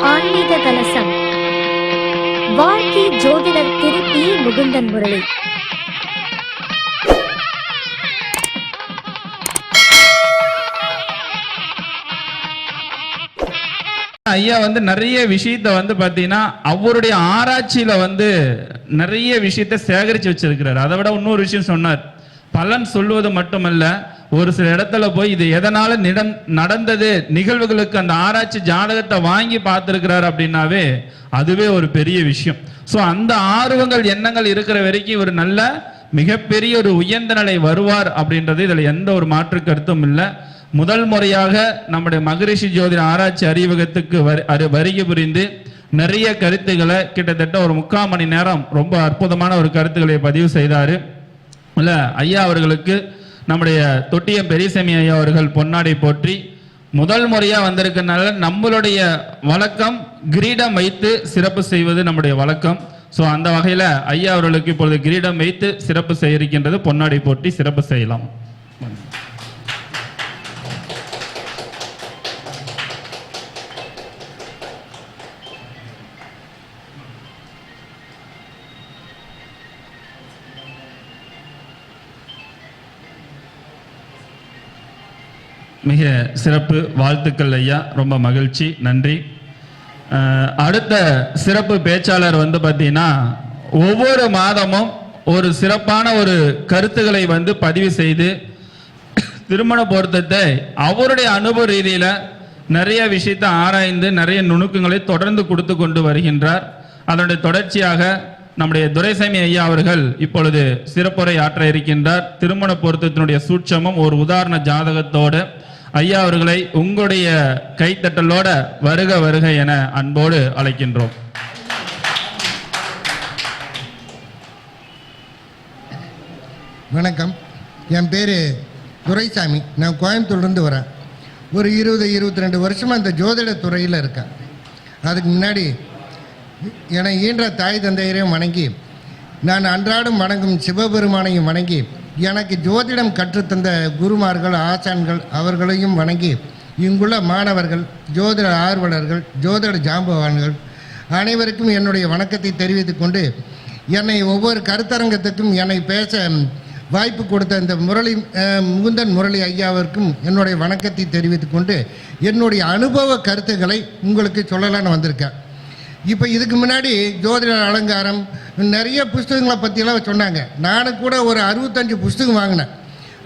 ஆன்மீக கலசம். வாழ்க்கை ஜோதிடர் திரு பி. முகுந்தன் முரளி. ஐயா நிறைய விஷயத்த பாத்தீங்கன்னா அவருடைய ஆராய்ச்சியில நிறைய விஷயத்த சேகரிச்சு வச்சிருக்கிறார். அதை விட இன்னொரு விஷயம் சொன்னார், பலன் சொல்வது மட்டுமல்ல, ஒரு சில இடத்துல போய் இது எதனால நடந்தது நிகழ்வுகளுக்கு அந்த ஆராய்ச்சி ஜாதகத்தை வாங்கி பார்த்திருக்கிறார் அப்படின்னாவே அதுவே ஒரு பெரிய விஷயம். ஸோ அந்த ஆர்வங்கள் எண்ணங்கள் இருக்கிற வரைக்கும் இவர் நல்ல மிகப்பெரிய ஒரு உயர்ந்த நிலை வருவார் அப்படின்றது இதுல எந்த ஒரு மாற்று கருத்தும் இல்லை. முதல் முறையாக நம்முடைய மகரிஷி ஜோதிட ஆராய்ச்சி அறிவகத்துக்கு வருகை புரிந்து நிறைய கருத்துக்களை கிட்டத்தட்ட ஒரு 3/4 மணி நேரம் ரொம்ப அற்புதமான ஒரு கருத்துக்களை பதிவு செய்தாரு. இல்ல ஐயா அவர்களுக்கு நம்முடைய தொட்டியம் பெரியசாமி ஐயா அவர்கள் பொன்னாடை போற்றி முதல் முறையா வந்திருக்கனால நம்மளுடைய வழக்கம் கிரீடம் வைத்து சிறப்பு செய்வது நம்முடைய வழக்கம். ஸோ அந்த வகையில் ஐயா அவர்களுக்கு இப்பொழுது கிரீடம் வைத்து சிறப்பு செய்ய இருக்கின்றது. பொன்னாடை போற்றி சிறப்பு செய்யலாம். மிக சிறப்பு, வாழ்த்துக்கள் ஐயா, ரொம்ப மகிழ்ச்சி, நன்றி. அடுத்த சிறப்பு பேச்சாளர் பார்த்தீங்கன்னா ஒவ்வொரு மாதமும் ஒரு சிறப்பான ஒரு கருத்துக்களை பதிவு செய்து திருமண பொருத்தத்தை அவருடைய அனுபவ ரீதியில நிறைய விஷயத்தை ஆராய்ந்து நிறைய நுணுக்கங்களை தொடர்ந்து கொடுத்து கொண்டு வருகின்றார். அதனுடைய தொடர்ச்சியாக நம்முடைய துரைசாமி ஐயா அவர்கள் இப்பொழுது சிறப்புரை ஆற்ற இருக்கின்றார். திருமண பொருத்தத்தினுடைய சூட்சமும் ஒரு உதாரண ஜாதகத்தோடு ஐயா அவர்களை உங்களுடைய கைத்தட்டலோட வருக வருக என அன்போடு அழைக்கின்றோம். வணக்கம், என் பேர் துரைசாமி. நான் கோயம்புத்தூர்லேருந்து வரேன். ஒரு 22 வருஷமாக இந்த ஜோதிட துறையில் இருக்கேன். அதுக்கு முன்னாடி என்னை ஈன்ற தாய் தந்தையரையும் வணங்கி, நான் அன்றாடம் வணங்கும் சிவபெருமானையும் வணங்கி, எனக்கு ஜோதிடம் கற்றுத்தந்த குருமார்கள் ஆசான்கள் அவர்களையும் வணங்கி, இங்குள்ள மாணவர்கள், ஜோதிட ஆர்வலர்கள், ஜோதிட ஜாம்பவான்கள் அனைவருக்கும் என்னுடைய வணக்கத்தை தெரிவித்துக் கொண்டு, என்னை ஒவ்வொரு கருத்தரங்கத்துக்கும் என்னை பேச வாய்ப்பு கொடுத்த இந்த முகுந்தன் முரளி ஐயாவிற்கும் என்னுடைய வணக்கத்தை தெரிவித்துக் கொண்டு என்னுடைய அனுபவ கருத்துக்களை உங்களுக்கு சொல்லலான்னு வந்திருக்கேன். இப்போ இதுக்கு முன்னாடி ஜோதிட அலங்காரம் நிறைய புஸ்தகங்களை பற்றியெல்லாம் சொன்னாங்க. நானும் கூட ஒரு 65 புஸ்தகம் வாங்கினேன்.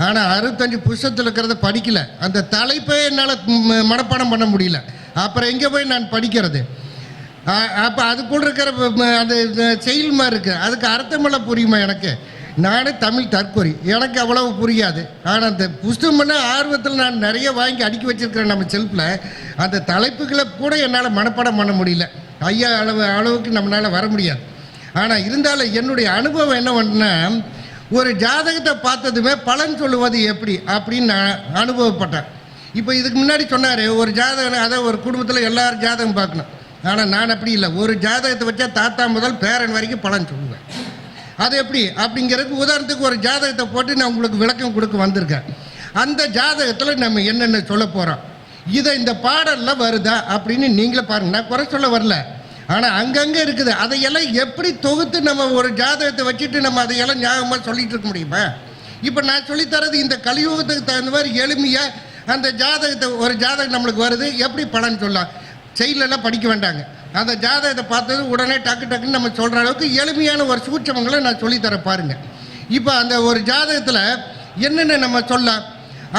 ஆனால் 65 புஸ்தகத்தில் இருக்கிறத படிக்கலை. அந்த தலைப்பை என்னால் மனப்பாடம் பண்ண முடியல. அப்புறம் எங்கே போய் நான் படிக்கிறது? அப்போ அதுக்குள்ள இருக்கிற அந்த செயல் மாதிரி இருக்குது, அதுக்கு அர்த்தமெல்லாம் புரியுமா எனக்கு? நானே தமிழ் தற்கொலை, எனக்கு அவ்வளவு புரியாது. ஆனால் அந்த புஸ்தகம்னா ஆர்வத்தில் நான் நிறைய வாங்கி அடுக்கி வச்சுருக்கிறேன் நம்ம செல்ஃபில். அந்த தலைப்புகளை கூட என்னால் மனப்பாடம் பண்ண முடியல. ஐயா அளவுக்கு நம்மளால் வர முடியாது. ஆனால் இருந்தாலும் என்னுடைய அனுபவம் என்ன பண்ணா, ஒரு ஜாதகத்தை பார்த்ததுமே பலன் சொல்லுவது எப்படி அப்படின்னு நான் அனுபவப்பட்டேன். இப்போ இதுக்கு முன்னாடி சொன்னார், ஒரு ஜாதகம், அதை ஒரு குடும்பத்தில் எல்லாரும் ஜாதகம் பார்க்கணும். ஆனால் நான் அப்படி இல்லை. ஒரு ஜாதகத்தை வச்சா தாத்தா முதல் பேரன் வரைக்கும் பலன் சொல்லுவேன். அது எப்படி அப்படிங்கிறதுக்கு உதாரணத்துக்கு ஒரு ஜாதகத்தை போட்டு நான் உங்களுக்கு விளக்கம் கொடுக்க வந்திருக்கேன். அந்த ஜாதகத்தில் நம்ம என்னென்ன சொல்ல போகிறோம், இதை இந்த பாடலில் வருதா அப்படின்னு நீங்களே பாருங்கள். நான் குறை சொல்ல வரல, ஆனால் அங்கங்கே இருக்குது. அதையெல்லாம் எப்படி தொகுத்து நம்ம ஒரு ஜாதகத்தை வச்சுட்டு நம்ம அதையெல்லாம் ஞாபகமாக சொல்லிட்டு இருக்க முடியுமா? இப்போ நான் சொல்லித்தரது இந்த கலியுகத்துக்கு தகுந்த மாதிரி எளிமையாக அந்த ஜாதகத்தை, ஒரு ஜாதகம் நம்மளுக்கு வருது, எப்படி பலன் சொல்லலாம், செயலெல்லாம் படிக்க வேண்டாங்க. அந்த ஜாதகத்தை பார்த்தது உடனே டக்குன்னு நம்ம சொல்கிற அளவுக்கு எளிமையான ஒரு சூட்சமங்களை நான் சொல்லித்தர பாருங்கள். இப்போ அந்த ஒரு ஜாதகத்தில் என்னென்ன நம்ம சொல்லலாம்,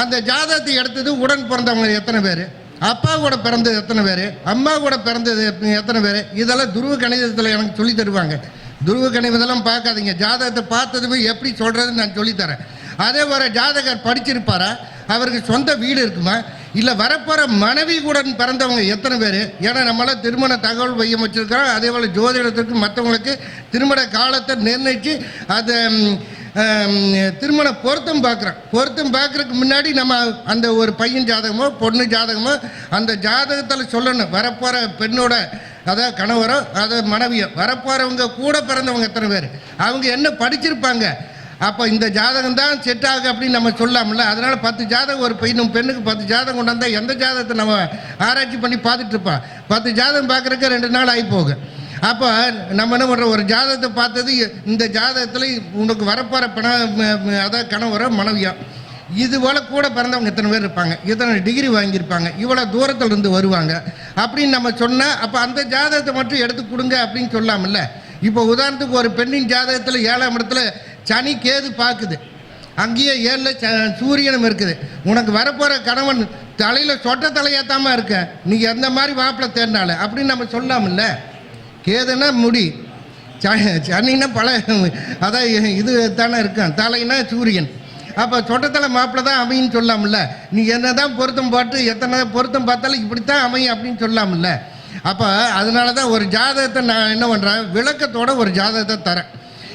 அந்த ஜாதகத்தை எடுத்தது உடன் பிறந்தவங்க எத்தனை பேர், அப்பா கூட பிறந்தது எத்தனை பேர், அம்மா கூட பிறந்தது எத்தனை பேர், இதெல்லாம் துருவ கணிதத்தில் எனக்கு சொல்லி தருவாங்க. துருவ கணிதெல்லாம் பார்க்காதீங்க, ஜாதகத்தை பார்த்ததுமே எப்படி சொல்கிறதுன்னு நான் சொல்லித்தரேன். அதே போல் ஜாதகர் படிச்சிருப்பாரா, அவருக்கு சொந்த வீடு இருக்குமா, இல்லை வரப்போகிற மனைவி கூட பிறந்தவங்க எத்தனை பேர். ஏன்னா நம்மளாம் திருமண தகவல் மையம் வச்சுருக்கிறோம். அதே போல் ஜோதிடத்துக்கு மற்றவங்களுக்கு திருமண காலத்தை நிர்ணயித்து அதை திருமண பொருத்தம் பார்க்குறோம். பொருத்தம் பார்க்குறதுக்கு முன்னாடி நம்ம அந்த ஒரு பையன் ஜாதகமோ பொண்ணு ஜாதகமோ அந்த ஜாதகத்தில் சொல்லணும். வரப்போகிற பெண்ணோட, அதாவது கணவரோ அதை மனைவியோ, வரப்போகிறவங்க கூட பிறந்தவங்க எத்தனை பேர், அவங்க என்ன படிச்சிருப்பாங்க, அப்போ இந்த ஜாதகம் தான் செட் ஆகு அப்படின்னு நம்ம சொல்லாமல. அதனால் 10 ஜாதகம் ஒரு பெண்ணுக்கு 10 ஜாதகம் கொண்டாந்தா எந்த ஜாதகத்தை நம்ம ஆராய்ச்சி பண்ணி பார்த்துட்டு இருப்போம். 10 ஜாதகம் பார்க்குறக்கு 2 நாள் ஆகி போகும். அப்போ நம்ம என்ன பண்ணுறோம், ஒரு ஜாதகத்தை பார்த்தது இந்த ஜாதகத்தில் உனக்கு வரப்போகிற அதாவது கணவரோ மனைவியோ இது போல் கூட பிறந்தவங்க இத்தனை பேர் இருப்பாங்க, இத்தனை டிகிரி வாங்கியிருப்பாங்க, இவ்வளோ தூரத்தில் இருந்து வருவாங்க அப்படின்னு நம்ம சொன்னால் அப்போ அந்த ஜாதகத்தை மட்டும் எடுத்து கொடுங்க அப்படின்னு சொல்லாமல்ல. இப்போ உதாரணத்துக்கு ஒரு பெண்ணின் ஜாதகத்தில் 7ஆம் இடத்துல சனி கேது பார்க்குது, அங்கேயே 7ல் சூரியனும் இருக்குது. உனக்கு வரப்போகிற கணவன் தலையில் சொட்ட தலையாத்தாமல் இருக்க, நீ எந்த மாதிரி மாப்பிள்ளை தேடினால அப்படின்னு நம்ம சொல்லாமல்ல. கேதுன்னா முடி, சனின்னா பல அதான் இது தானே இருக்கான், தலைன்னா சூரியன். அப்போ சொட்டத்தலை மாப்பிள்ளை தான் அமையும் சொல்லாமல்ல. நீ என்ன தான் பொருத்தம் போட்டு எத்தனை பொருத்தம் பார்த்தாலும் இப்படித்தான் அமையும் அப்படின்னு சொல்லாமல்ல. அப்போ அதனால தான் ஒரு ஜாதகத்தை நான் என்ன பண்ணுறேன், விளக்கத்தோட ஒரு ஜாதகத்தை தரேன்.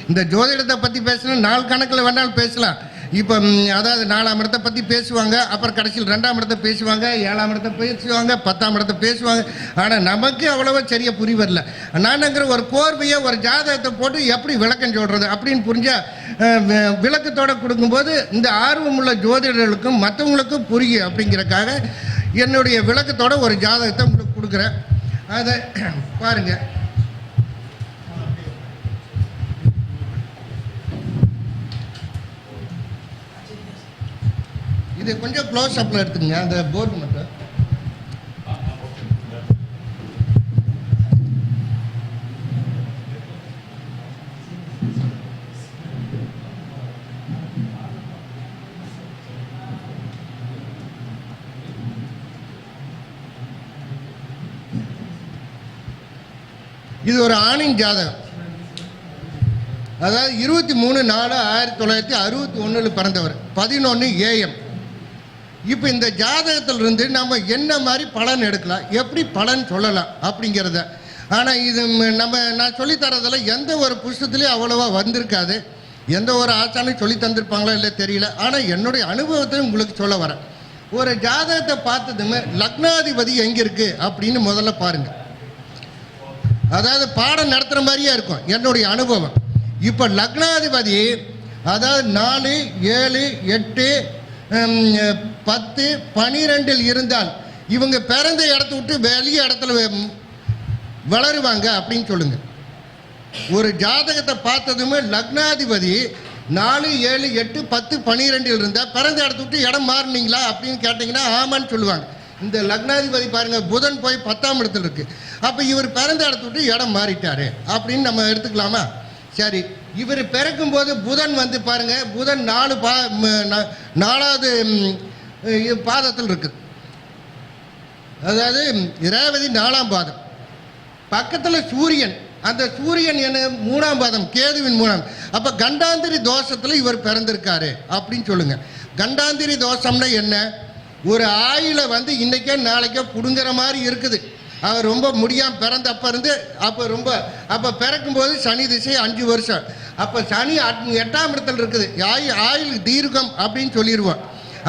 இந்த ஜோதிடத்தை பற்றி பேசணும், நாள் கணக்கில் வேணாலும் பேசலாம். இப்போ அதாவது 4ஆம் இடத்தை பற்றி பேசுவாங்க, அப்புறம் கடைசியில் 2ஆம் இடத்தை பேசுவாங்க, 7ஆம் இடத்தை பேசுவாங்க, 10ஆம் இடத்தை பேசுவாங்க. ஆனால் நமக்கு அவ்வளோவா சரியாக புரியவில்லை. நானுங்கிற ஒரு கோர்வையை ஒரு ஜாதகத்தை போட்டு எப்படி விளக்கம் சொல்கிறது அப்படின்னு புரிஞ்சால் விளக்கத்தோடு கொடுக்கும்போது இந்த ஆர்வமுள்ள ஜோதிடர்களுக்கும் மற்றவங்களுக்கும் புரியும் அப்படிங்கிறக்காக என்னுடைய விளக்கத்தோட ஒரு ஜாதகத்தை உங்களுக்கு கொடுக்குறேன். அதை பாருங்கள். இது கொஞ்சம் க்ளோஸ் அப்பில் எடுத்துங்க அந்த போர்டு மட்டும். இது ஒரு ஆணின் ஜாதகம். அதாவது 23/4/1961 பிறந்தவர், 11 AM. இப்போ இந்த ஜாதகத்திலிருந்து நம்ம என்ன மாதிரி பலன் எடுக்கலாம், எப்படி பலன் சொல்லலாம் அப்படிங்கிறத. ஆனால் இது நான் சொல்லித்தரதில் எந்த ஒரு புஸ்தத்துலேயும் அவ்வளோவா வந்திருக்காது, எந்த ஒரு ஆச்சாரையும் சொல்லி தந்திருப்பாங்களோ இல்லை தெரியல. ஆனால் என்னுடைய அனுபவத்தை உங்களுக்கு சொல்ல வரேன். ஒரு ஜாதகத்தை பார்த்ததுமே லக்னாதிபதி எங்கே இருக்குது அப்படின்னு முதல்ல பாருங்கள். அதாவது பாடம் நடத்துகிற மாதிரியே இருக்கும் என்னுடைய அனுபவம். இப்போ லக்னாதிபதி அதாவது 4, 7, 8, 10, 12 இருந்தால் இவங்க பிறந்த இடத்த விட்டு வெளியே இடத்துல வளருவாங்க அப்படின்னு சொல்லுங்க. ஒரு ஜாதகத்தை பார்த்ததுமே லக்னாதிபதி 4, 7, 8, 10, 12 இருந்தால் பிறந்த இடத்த விட்டு இடம் மாறினீங்களா அப்படின்னு கேட்டிங்கன்னா ஆமான்னு சொல்லுவாங்க. இந்த லக்னாதிபதி பாருங்கள், புதன் போய் 10ஆம் இடத்துல இருக்குது. அப்போ இவர் பிறந்த இடத்த விட்டு இடம் மாறிட்டாரு அப்படின்னு நம்ம எடுத்துக்கலாமா? சரி, இவர் பிறக்கும்போது புதன் வந்து பாருங்கள், புதன் 4வது பாதத்தில் இருக்குது. அதாவது ரேவதி 4ஆம் பாதம், பக்கத்தில் சூரியன், அந்த சூரியன் என்ன 3ஆம் பாதம், கேதுவின் 3ஆம். அப்போ கண்டாந்திரி தோஷத்தில் இவர் பிறந்திருக்காரு அப்படின்னு சொல்லுங்க. கண்டாந்திரி தோஷம்னா என்ன? ஒரு ஆயில வந்து இன்றைக்கோ நாளைக்கோ பிடுங்குற மாதிரி இருக்குது. அவர் ரொம்ப முடியாமல் பிறந்தப்போ இருந்து அப்போ பிறக்கும்போது சனி திசை 5 வருஷம். அப்போ சனி 8ஆம் இடத்துல இருக்குது. ஆயுள் தீர்க்கம் அப்படின்னு சொல்லிடுவோம்.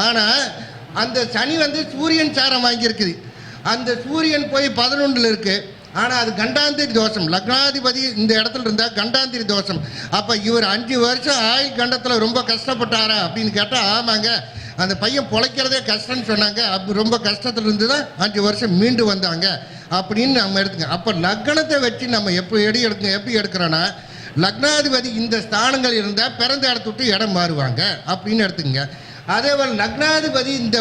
ஆனால் அந்த சனி வந்து சூரியன் சாரம் வாங்கியிருக்குது. அந்த சூரியன் போய் 11 இருக்குது. ஆனால் அது கண்டாந்திரி தோஷம். லக்னாதிபதி இந்த இடத்துல இருந்தால் கண்டாந்திரி தோஷம். அப்போ இவர் 5 வருஷம் ஆயுள் கண்டத்தில் ரொம்ப கஷ்டப்பட்டாரா அப்படின்னு கேட்டால் ஆமாங்க, அந்த பையன் பிழைக்கிறதே கஷ்டம்னு சொன்னாங்க. அப்போ ரொம்ப கஷ்டத்தில் இருந்து தான் 5 வருஷம் மீண்டு வந்தாங்க அப்படின்னு நம்ம எடுத்துங்க. அப்போ லக்னத்தை வச்சு நம்ம எப்படி எடுக்கிறோன்னா, லக்னாதிபதி இந்த ஸ்தானங்கள் இருந்தால் பிறந்த இடத்த விட்டு இடம் மாறுவாங்க அப்படின்னு எடுத்துங்க. அதே போல் லக்னாதிபதி இந்த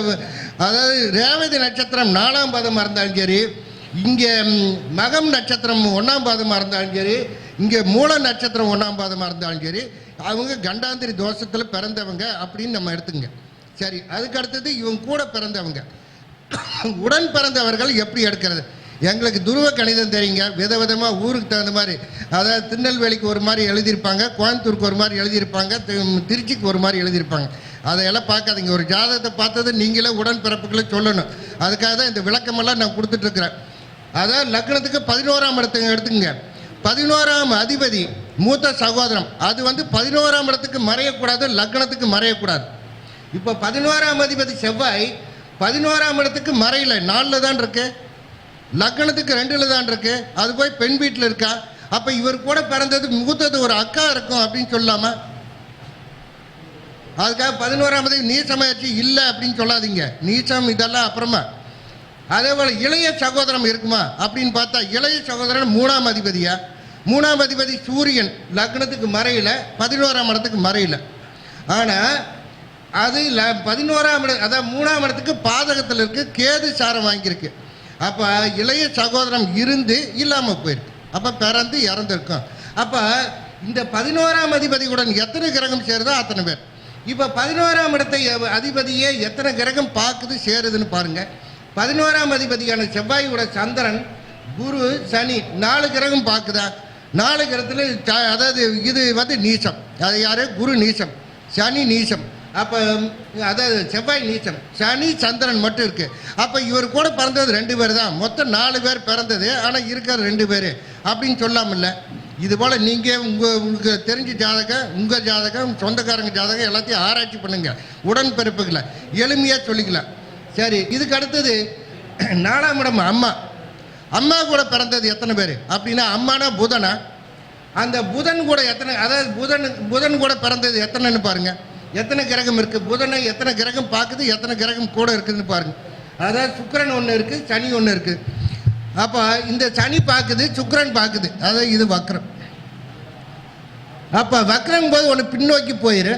அதாவது ரேவதி நட்சத்திரம் 4ஆம் பாதமாக இருந்தாலும் சரி, இங்கே மகம் நட்சத்திரம் 1ஆம் பாதமாக இருந்தாலும் சரி, இங்கே மூல நட்சத்திரம் 1ஆம் பாதமாக இருந்தாலும் சரி, அவங்க கண்டாந்திரி தோஷத்தில் பிறந்தவங்க அப்படின்னு நம்ம எடுத்துங்க. சரி, அதுக்கு அடுத்தது இவங்க கூட பிறந்தவங்க, உடன் பிறந்தவர்கள் எப்படி எடுக்கிறது? எங்களுக்கு துருவ கணிதம் தெரியுங்க, விதவிதமாக ஊருக்கு தகுந்த மாதிரி. அதாவது திருநெல்வேலிக்கு ஒரு மாதிரி எழுதியிருப்பாங்க, கோயம்புத்தூருக்கு ஒரு மாதிரி எழுதியிருப்பாங்க, திருச்சிக்கு ஒரு மாதிரி எழுதியிருப்பாங்க. அதையெல்லாம் பார்க்காதீங்க. ஒரு ஜாதகத்தை பார்த்தது நீங்களே உடன் பிறப்புகளை சொல்லணும். அதுக்காக தான் இந்த விளக்கமெல்லாம் நான் கொடுத்துட்ருக்குறேன். அதாவது லக்னத்துக்கு 11ஆம் இடத்துக்கு எடுத்துங்க. 11ஆம் அதிபதி மூத்த சகோதரம், அது வந்து 11ஆம் இடத்துக்கு மறையக்கூடாது, லக்னத்துக்கு மறையக்கூடாது. இப்போ 11ஆம் அதிபதி செவ்வாய் 11ஆம் இடத்துக்கு மறையில 4ல் தான் இருக்கு, லக்னத்துக்கு 2ல் தான் இருக்கு. அது போய் பெண் வீட்டில் இருக்கா. அப்போ இவர் கூட பிறந்தது மூத்தது ஒரு அக்கா இருக்கும் அப்படின்னு சொல்லாமா? அதுக்காக 11ஆம் அதிபதி நீச்சமாச்சு இல்லை அப்படின்னு சொல்லாதீங்க. நீச்சம் இதெல்லாம் அப்புறமா. அதே போல் இளைய சகோதரம் இருக்குமா அப்படின்னு பார்த்தா இளைய சகோதரன் 3ஆம் அதிபதியா? 3ஆம் அதிபதி சூரியன் லக்னத்துக்கு மறையில, 11ஆம் இடத்துக்கு மறையில. ஆனால் அது 11ஆம் இடம், அதாவது 3ஆம் இடத்துக்கு பாதகத்தில் இருக்கு, கேது சாரம் வாங்கியிருக்கு. அப்போ இளைய சகோதரம் இருந்து இல்லாமல் போயிருக்கு. அப்போ பிறந்து இறந்துருக்கும். அப்போ இந்த 11ஆம் அதிபதியுடன் எத்தனை கிரகம் சேருதோ அத்தனை பேர். இப்போ 11ஆம் இடத்தை அதிபதியே எத்தனை கிரகம் பார்க்குது சேருதுன்னு பாருங்க. 11ஆம் அதிபதியான செவ்வாயோட சந்திரன், குரு, சனி 4 கிரகம் பார்க்குதா? 4 கிரகத்தில் அதாவது இது வந்து நீச்சம். அது யாரு? குரு நீச்சம், சனி நீச்சம். அப்போ அதாவது செவ்வாய் நீச்சம், சனி சந்திரன் மட்டும் இருக்கு. அப்போ இவர் கூட பிறந்தது 2 பேர் தான். மொத்தம் 4 பேர் பிறந்தது, ஆனால் இருக்கிற 2 பேர் அப்படின்னு சொல்லாமல்ல. இது போல் நீங்கள் உங்களுக்கு தெரிஞ்ச ஜாதகம், உங்கள் ஜாதகம், சொந்தக்காரங்க ஜாதகம் எல்லாத்தையும் ஆராய்ச்சி பண்ணுங்க. உடன்பிறப்புகளை எளிமையாக சொல்லிக்கலாம். சரி, இதுக்கு அடுத்தது 4ஆம் இடம் அம்மா. அம்மா கூட பிறந்தது எத்தனை பேர் அப்படின்னா, அம்மானா புதனா? அந்த புதன் கூட எத்தனை, அதாவது புதன் கூட பிறந்தது எத்தனைன்னு பாருங்க. எத்தனை கிரகம் இருக்குது? புதனை எத்தனை கிரகம் பார்க்குது, எத்தனை கிரகம் கூட இருக்குதுன்னு பாருங்க. அதாவது சுக்கிரன் ஒன்று இருக்குது, சனி ஒன்று இருக்குது. அப்போ இந்த சனி பார்க்குது, சுக்கிரன் பார்க்குது. அதாவது இது வக்ரம். அப்போ வக்ரம் போது ஒன்று பின்னோக்கி போயிரு.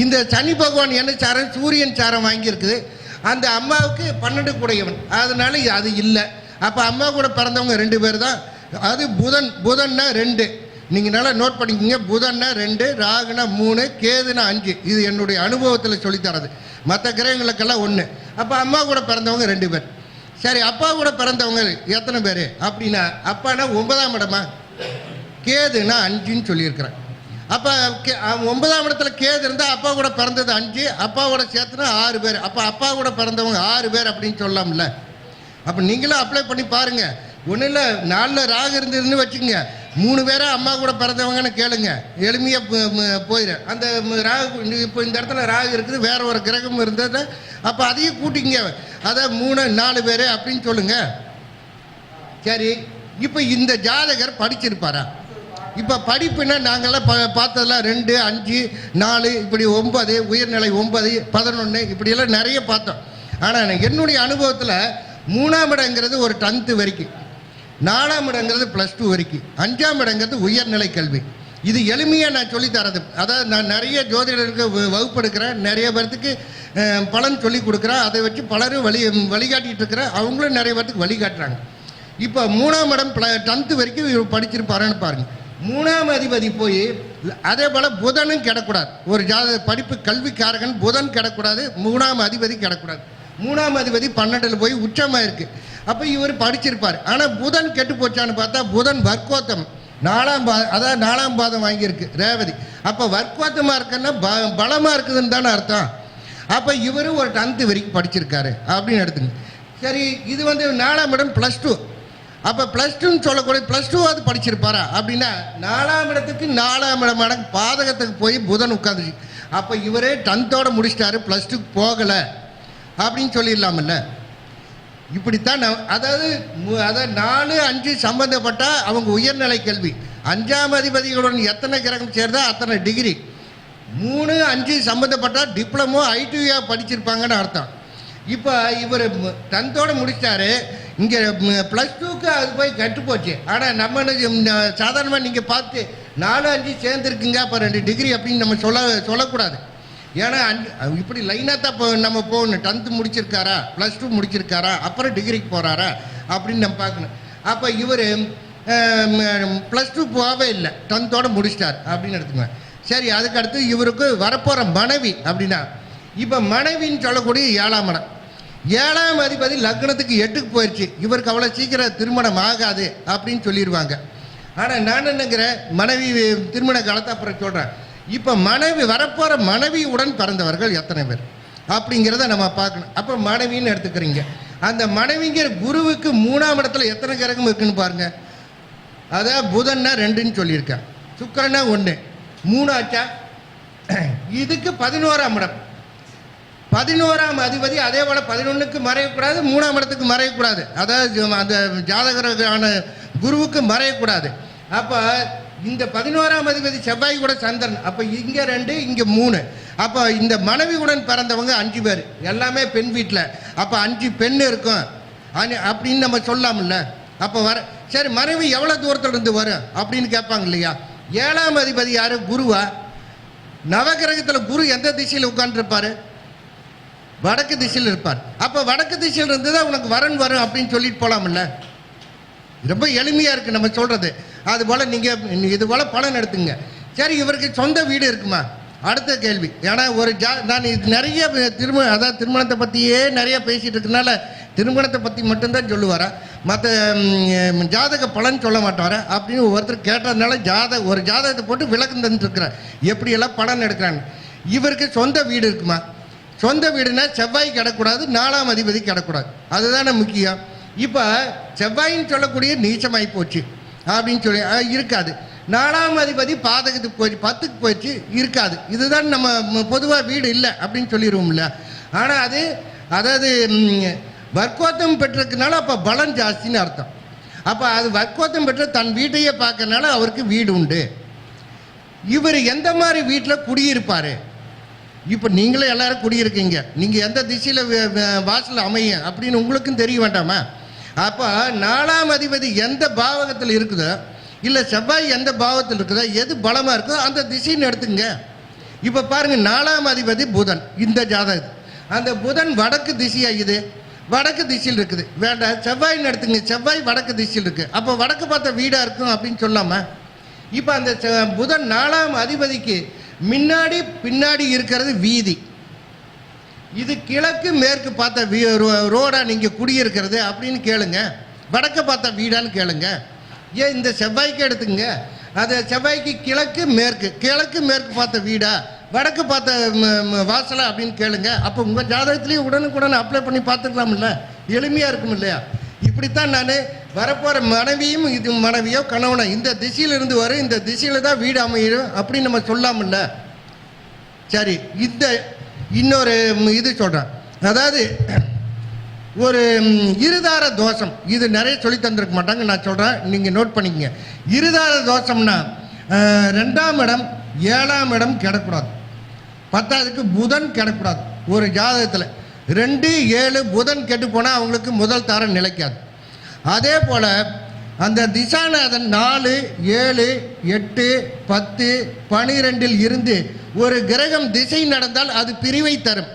இந்த சனி பகவான் என்ன சாரம்? சூரியன் சாரம் வாங்கியிருக்குது. அந்த அம்மாவுக்கு 12 கூடையவன், அதனால அது இல்லை. அப்போ அம்மா கூட பிறந்தவங்க 2 பேர் தான். அது புதன்னா 2. நீங்கள் நல்லா நோட் பண்ணிக்கோங்க. புதன்னா 2, ராகுனா 3, கேதுனா 5. இது என்னுடைய அனுபவத்தில் சொல்லித்தரது. மற்ற கிரகங்களுக்கெல்லாம் 1. அப்போ அம்மா கூட பிறந்தவங்க 2 பேர். சரி, அப்பா கூட பிறந்தவங்க எத்தனை பேர் அப்படின்னா, அப்பானா 9ஆம் இடமா? கேதுனா 5ன்னு சொல்லியிருக்கிறேன். அப்போ 9ஆம் இடத்துல கேது இருந்தால் அப்பா கூட பிறந்தது 5, அப்பாவோட சேர்த்துனா 6 பேர். அப்போ அப்பா கூட பிறந்தவங்க 6 பேர் அப்படின்னு சொல்லலாம்ல. அப்போ நீங்களும் அப்ளை பண்ணி பாருங்கள். ஒன்றும் இல்லை, 4 ராகு இருந்ததுன்னு வச்சுக்கோங்க, 3 பேரை அம்மா கூட பிறந்தவங்கன்னு கேளுங்க, எளிமையாக போயிடும். அந்த ராகு இப்போ இந்த இடத்துல ராகு இருக்குது, வேற ஒரு கிரகம் இருந்தது, அப்போ அதையும் கூட்டிங்க. அதான் 3 4 பேர் அப்படின்னு சொல்லுங்க. சரி, இப்போ இந்த ஜாதகர் படிச்சிருப்பாரா? இப்போ படிப்புன்னா நாங்கள்லாம் பார்த்ததெல்லாம் 2, 5, 4, இப்படி 9, உயர்நிலை 9, 11 இப்படியெல்லாம் நிறைய பார்த்தோம். ஆனால் என்னுடைய அனுபவத்தில் 3ஆம் இடங்கிறது ஒரு 10th வரைக்கும், 4ஆம் இடங்கிறது +2 வரைக்கும், 5ஆம் இடங்கிறது உயர்நிலை கல்வி. இது எளிமையாக நான் சொல்லித்தரது. அதாவது நான் நிறைய ஜோதிடருக்கு வகுப்பு எடுக்கிறேன், நிறைய பேர்த்துக்கு பலன் சொல்லி கொடுக்குறேன். அதை வச்சு பலரும் வழிகாட்டிகிட்டு இருக்கிறேன். அவங்களும் நிறைய பேர்த்துக்கு வழிகாட்டுறாங்க. இப்போ 3ஆம் இடம் 10th வரைக்கும் படிச்சிருப்பாருன்னு பாருங்கள். 3ஆம் அதிபதி போய் அதே போல் புதனும் கிடக்கூடாது. ஒரு படிப்பு கல்விக்காரகன் புதன் கிடக்கூடாது, 3ஆம் அதிபதி கிடக்கூடாது. 3ஆம் அதிபதி 12ல் போய் உச்சமாக இருக்குது. அப்போ இவர் படிச்சிருப்பார். ஆனால் புதன் கெட்டு போச்சான்னு பார்த்தா புதன் வர்க்கோத்தம் 4ஆம் பாதம், அதாவது 4ஆம் பாதம் வாங்கியிருக்கு ரேவதி. அப்போ வர்க்கோத்தமாக இருக்குன்னா பலமாக இருக்குதுன்னு தானே அர்த்தம். அப்போ இவர் ஒரு 10th வரைக்கும் படிச்சிருக்காரு அப்படின்னு எடுத்துங்க. சரி, இது வந்து 4ஆம் இடம் +2. அப்போ +2ன்னு சொல்லக்கூடிய +2வாவது படிச்சிருப்பாரா அப்படின்னா, 4ஆம் இடத்துக்கு 4ஆம் இடம் பாதகத்துக்கு போய் புதன் உட்காந்துச்சு. அப்போ இவரே 10th முடிச்சிட்டாரு, +2க்கு போகலை அப்படின்னு சொல்லிடலாமில்ல. இப்படித்தான் அதாவது 4, 5 சம்பந்தப்பட்டால் அவங்க உயர்நிலை கல்வி. 5ஆம் அதிபதிகளுடன் எத்தனை கிரகம் சேர்ந்தா அத்தனை டிகிரி. 3, 5 சம்மந்தப்பட்டால் டிப்ளமோ ITIA படிச்சிருப்பாங்கன்னு அர்த்தம். இப்போ இவர் 10th முடிச்சிட்டாரு, இங்கே +2க்கு அது போய் கட்டு போச்சு. ஆனால் நம்ம சாதாரணமாக நீங்கள் பார்த்து 4, 5 சேர்ந்துருக்குங்க, அப்போ 2 டிகிரி அப்படின்னு நம்ம சொல்லக்கூடாது. ஏன்னா இப்படி லைனாக தான் இப்போ நம்ம போகணும். 10th முடிச்சிருக்காரா, +2 முடிச்சிருக்காரா, அப்புறம் டிகிரிக்கு போகிறாரா அப்படின்னு நம்ம பார்க்கணும். அப்போ இவர் +2 போகவே இல்லை, 10th முடிச்சிட்டார் அப்படின்னு எடுத்துக்குவேன். சரி, அதுக்கடுத்து இவருக்கு வரப்போகிற மனைவி அப்படின்னா, இப்போ மனைவின்னு சொல்லக்கூடிய 7ஆம் இடம். 7ஆம் அதிபதி லக்னத்துக்கு 8க்கு போயிடுச்சு. இவருக்கு அவ்வளோ சீக்கிரம் திருமணம் ஆகாது அப்படின்னு சொல்லிடுவாங்க. ஆனால் நான் என்னங்கிறேன், மனைவி திருமண காலத்தை அப்புறம் சொல்கிறேன். இப்போ மனைவி வரப்போகிற மனைவியுடன் பிறந்தவர்கள் எத்தனை பேர் அப்படிங்கிறத நம்ம பார்க்கணும். அப்போ மனைவின்னு எடுத்துக்கிறீங்க. அந்த மனைவிங்கிற குருவுக்கு 3ஆம் இடத்துல எத்தனை கிரகம் இருக்குன்னு பாருங்க. அதான் புதன்னா 2ன்னு சொல்லியிருக்கேன், சுக்கிரன்னா 1, 3 ஆச்சா. இதுக்கு 11ஆம் இடம். 11ஆம் அதிபதி அதே போல் 11க்கு மறையக்கூடாது, 3ஆம் இடத்துக்கு மறையக்கூடாது. அதாவது அந்த ஜாதகரான குருவுக்கு மறையக்கூடாது. அப்போ இந்த 11ஆம் அதிபதி செவ்வாய் கூட சந்திரன். அப்போ இங்கே 2, இங்கே 3. அப்போ இந்த மனைவியுடன் பிறந்தவங்க 5 பேர், எல்லாமே பெண் வீட்டில். அப்போ 5 பெண் இருக்கும் அப்படின்னு நம்ம சொல்லாமல்ல. அப்போ சரி மனைவி எவ்வளோ தூரத்துல இருந்து வரும் அப்படின்னு கேட்பாங்க இல்லையா? 7ஆம் அதிபதி யாரு? குருவா? நவகிரகத்தில் குரு எந்த திசையில் உட்காந்துருப்பாரு? வடக்கு திசையில் இருப்பார். அப்போ வடக்கு திசையில் இருந்து தான் உனக்கு வரன் வரும் அப்படின்னு சொல்லிட்டு போகலாம்ல. ரொம்ப எளிமையாக இருக்குது நம்ம சொல்கிறது. அதுபோல் நீங்கள் இது போல் பலன் எடுத்துங்க. சரி, இவருக்கு சொந்த வீடு இருக்குமா? அடுத்த கேள்வி. ஏன்னா நான் இது நிறைய திருமணத்தை பற்றியே நிறைய பேசிகிட்டு இருக்கனால திருமணத்தை பற்றி மட்டும்தான் சொல்லுவாரா, மற்ற ஜாதக பலன் சொல்ல மாட்டாரா அப்படின்னு ஒருத்தர் கேட்டதுனால ஒரு ஜாதகத்தை போட்டு விளக்கம் தந்துருக்குறார் எப்படியெல்லாம் பலன் எடுக்கிறாங்க. இவருக்கு சொந்த வீடு இருக்குமா? சொந்த வீடுனா செவ்வாய் கிடக்கூடாது, 4ஆம் அதிபதி கிடக்கூடாது, அதுதானே முக்கியம். இப்போ செவ்வாயின்னு சொல்லக்கூடிய நீச்சமாகி போச்சு அப்படின்னு சொல்லி இருக்காது. 4ஆம் அதிபதி பாதகத்துக்கு போயிடுச்சு, 10க்கு போயிடுச்சு, இருக்காது. இதுதான் நம்ம பொதுவாக வீடு இல்லை அப்படின்னு சொல்லிடுவோம்ல. ஆனால் அதாவது வர்க்கோத்தம் பெற்றிருக்கனால அப்போ பலம் ஜாஸ்தின்னு அர்த்தம். அப்போ அது வர்க்கோத்தம் பெற்ற தன் வீட்டையே பார்க்கறனால அவருக்கு வீடு உண்டு. இவர் எந்த மாதிரி வீட்டில் குடியிருப்பார்? இப்போ நீங்களே எல்லாரும் குடியிருக்கீங்க, நீங்கள் எந்த திசையில் வாசல் அமையும் அப்படின்னு உங்களுக்கும் தெரிய வேண்டாமா? அப்போ 4ஆம் அதிபதி எந்த பாவகத்தில் இருக்குதோ, இல்லை செவ்வாய் எந்த பாவத்தில் இருக்குதோ, எது பலமாக இருக்கோ அந்த திசைன்னு எடுத்துங்க. இப்போ பாருங்கள், 4ஆம் அதிபதி புதன். இந்த ஜாதகம் அந்த புதன் வடக்கு திசையாகுது, வடக்கு திசையில் இருக்குது. வேண்டாம், செவ்வாயின்னு எடுத்துங்க. செவ்வாய் வடக்கு திசையில் இருக்குது. அப்போ வடக்கு பார்த்த வீடாக இருக்கும் அப்படின்னு சொல்லாமல், இப்போ அந்த புதன் 4ஆம் அதிபதிக்கு முன்னாடி பின்னாடி இருக்கிறது வீதி. இது கிழக்கு மேற்கு பார்த்த ரோடா நீங்கள் குடியிருக்கிறது அப்படின்னு கேளுங்க, வடக்க பார்த்த வீடான்னு கேளுங்க. ஏன் இந்த செவ்வாய்க்கு எடுத்துங்க, அது செவ்வாய்க்கு கிழக்கு மேற்கு பார்த்த வீடா, வடக்கு பார்த்த வாசலா அப்படின்னு கேளுங்க. அப்போ உங்கள் ஜாதகத்திலேயே உடனுக்குடனே அப்ளை பண்ணி பார்த்துக்கலாம்ல, எளிமையாக இருக்கும் இல்லையா? இப்படித்தான் நான் வரப்போகிற மனைவியும் இது மனைவியோ கணவனோ இந்த திசையில் இருந்து வரும், இந்த திசையில் தான் வீடு அமையும் அப்படின்னு நம்ம சொல்லாமல்ல. சரி, இந்த இன்னொரு இது சொல்கிறேன். அதாவது ஒரு இருதார தோஷம், இது நிறைய சொல்லி தந்திருக்க மாட்டாங்க, நான் சொல்கிறேன், நீங்கள் நோட் பண்ணிக்கங்க. இருதார தோஷம்னா 2ஆம் இடம் 7ஆம் இடம் கிடக்கூடாது, 10ஆவதுக்கு புதன் கிடக்கூடாது. ஒரு ஜாதகத்தில் 2, 7 புதன் கெட்டு போனால் அவங்களுக்கு முதல் தாரம் நிலைக்காது. அதே போல் அந்த திசாநாதன் 4, 7, 8, 10, 12 இருந்து ஒரு கிரகம் திசை நடந்தால் அது பிரிவை தரும்.